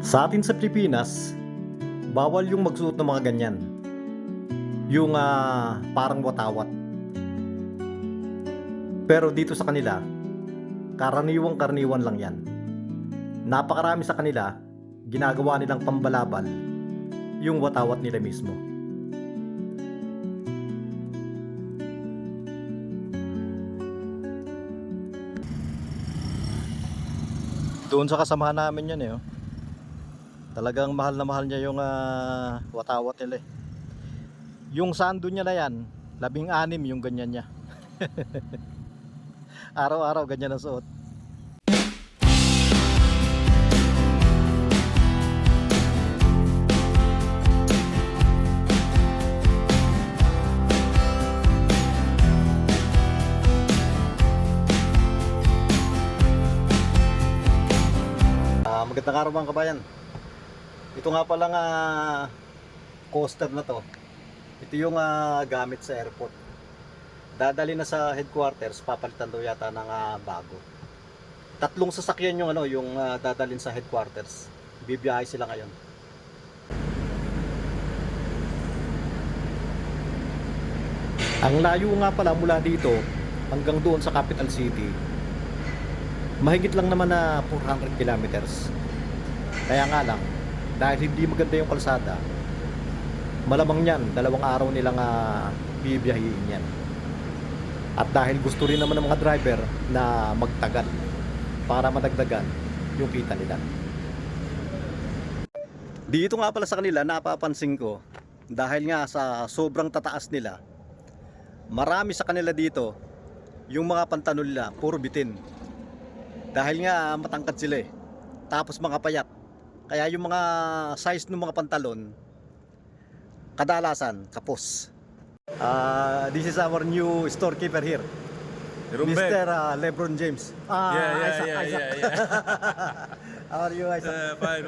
Sa atin sa Pilipinas, bawal yung magsuot ng mga ganyan. Yung parang watawat. Pero dito sa kanila, karaniwang-karaniwan lang yan. Napakarami sa kanila, ginagawa nilang pambalabal yung watawat nila mismo. Doon sa kasamahan namin yan oh. Talagang mahal na mahal niya yung watawat nila eh. Yung sando niya na yan, 16 yung ganyan niya. Araw-araw ganyan ang suot. Magandang araw mga kabayan. Ito nga palang coaster na to. Ito yung gamit sa airport. Dadali na sa headquarters, papalitan daw yata ng bago. 3 sasakyan yung yung dadalhin sa headquarters. Bibiyahe sila ngayon. Ang layo nga pala mula dito hanggang doon sa capital city, mahigit lang naman na 400 kilometers. Kaya nga lang, dahil hindi maganda yung kalsada, malamang yan, 2 araw nilang bibiyahiin yan. At dahil gusto rin naman ng mga driver na magtagal para madagdagan yung kita nila. Dito nga pala sa kanila, napapansin ko, dahil nga sa sobrang tataas nila, marami sa kanila dito, yung mga pantalon nila, puro bitin. Dahil nga matangkad sila eh. Tapos mga payat. Kaya yung mga size ng mga pantalon, kadalasan kapos. This is our new storekeeper here, Mr. LeBron James. Yeah. How are you, Isaac? Fine.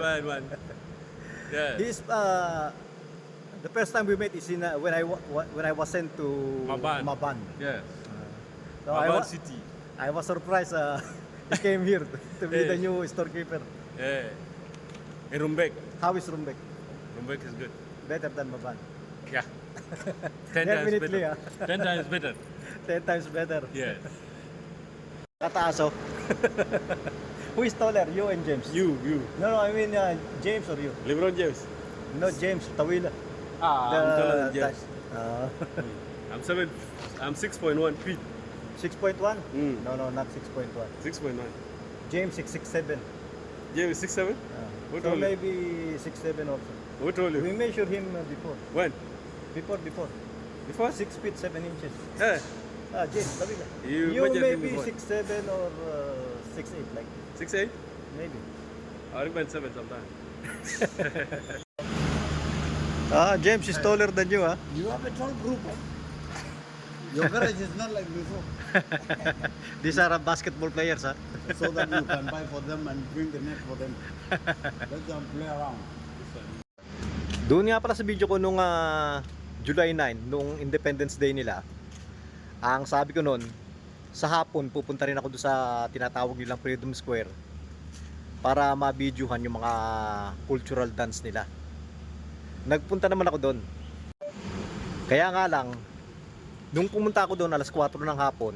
Yeah. He's the first time we met is in when I was sent to Maban. Yes. So Maban City. I was surprised he came here to be the new storekeeper. Yeah. In Rumbek. How is Rumbek? Rumbek is good. Better than Maban? Yeah. 10 times Definitely, better. 10 times better. 10 times better. Yes. Kataas oh. Who is taller, you and James? You. No, I mean James or you? LeBron James. No, James, Tawila. I'm taller than James. I'm 6.1 feet. 6.1? Mm. No, not 6.1. 6.9. James 6'7". James 6'7"? What So told you? maybe 6'7" also. What told We you? measured him before. When? Before. Before? 6 feet 7 inches. Yeah. James, Tawila. You You measured him maybe before. 6'7" or 6'8", like 6'8"? maybe. I went 7 sometime. James is taller than you, huh? You have a tall group. Your garage is not like before. These are basketball players, huh? So that you can buy for them and bring the net for them. Let them play around. Doon nga pala sa video ko nung July 9, nung Independence Day nila, ang sabi ko noon, sa hapon pupunta rin ako doon sa tinatawag nilang Freedom Square para ma-videohan yung mga cultural dance nila. Nagpunta naman ako doon. Kaya nga lang, nung pumunta ako doon alas 4 ng hapon,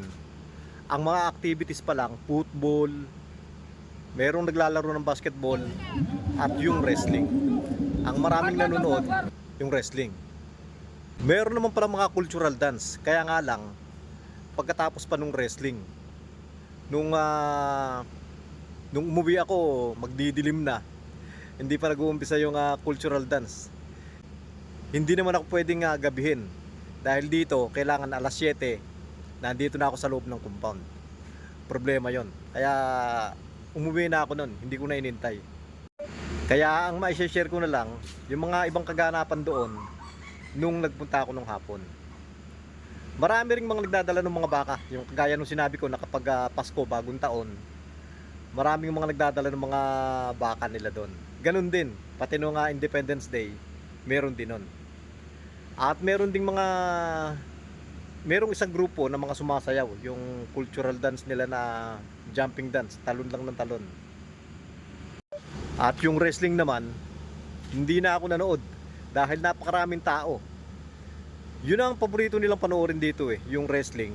ang mga activities pa lang, football, merong naglalaro ng basketball, at yung wrestling. Ang maraming nanonood, yung wrestling. Meron naman pala mga cultural dance. Kaya nga lang, pagkatapos pa nung wrestling, nung umuwi ako, magdidilim na. Hindi pa nag-uumpisa yung cultural dance. Hindi naman ako pwedeng gabihin. Dahil dito, kailangan alas 7, nandito na ako sa loob ng compound. Problema yon. Kaya umuwi na ako nun, hindi ko na inintay. Kaya ang ma-share ko na lang, yung mga ibang kaganapan doon, nung nagpunta ako nung hapon. Marami ring mga nagdadala ng mga baka. Yung kagaya nung sinabi ko na kapag Pasko, bagong taon, maraming mga nagdadala ng mga baka nila doon. Ganun din, pati nung Independence Day, meron din nun. At meron ding merong isang grupo na mga sumasayaw, yung cultural dance nila na jumping dance, talon lang ng talon. At yung wrestling naman, hindi na ako nanood dahil napakaraming tao. Yun ang paborito nilang panoorin dito yung wrestling.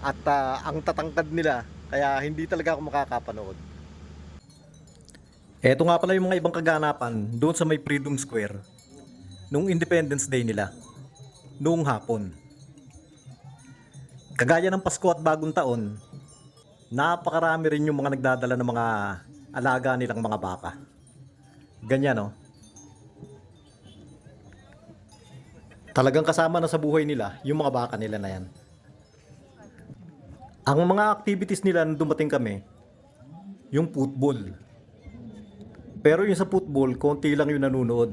At ang tatangkad nila, kaya hindi talaga ako makakapanood. Eto nga pala yung mga ibang kaganapan doon sa may Freedom Square nung Independence Day nila noong hapon. Kagaya ng Pasko at Bagong Taon, napakarami rin yung mga nagdadala ng mga alaga nilang mga baka. Ganyan, no? Talagang kasama na sa buhay nila yung mga baka nila na yan. Ang mga activities nila nung dumating kami, yung football. Pero yung sa football, konti lang yung nanonood.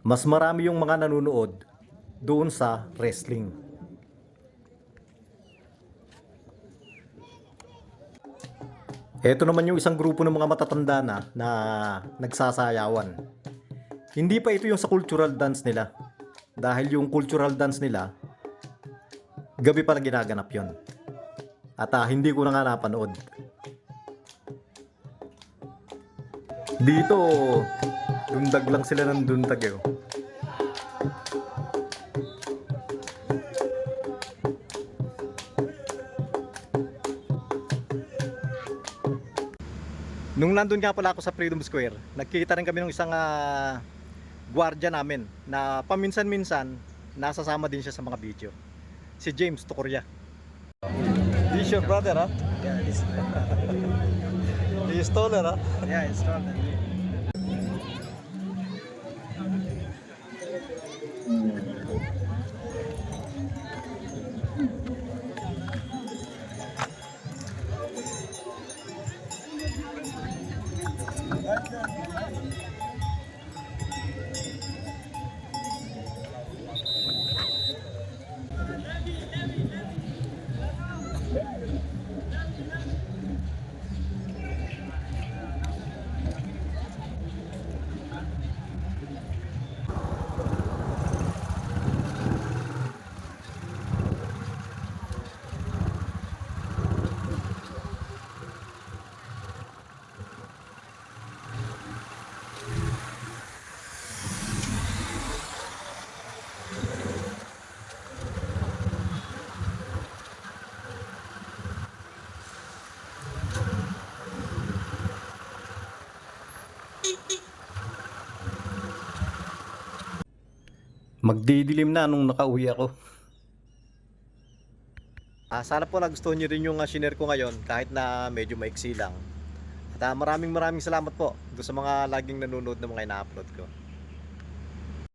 Mas marami yung mga nanonood doon sa wrestling. Ito naman yung isang grupo ng mga matatanda na nagsasayawan. Hindi pa ito yung sa cultural dance nila. Dahil yung cultural dance nila, gabi pa na ginaganap yon. At hindi ko na nga napanood. Dito, dundag lang sila ng dundag eh. Nung nandun nga pala ako sa Freedom Square, nagkita rin kami ng isang gwardiya namin na paminsan-minsan nasasama din siya sa mga video. Si James Tucorya. This your brother, ha? Yeah, it's He is taller, ha? yeah, it's not. Magdidilim na nung nakauwi ako. Sana po nagustuhan nyo rin yung shinare ko ngayon kahit na medyo maiksi lang. At maraming salamat po doon sa mga laging nanonood ng mga ina-upload ko.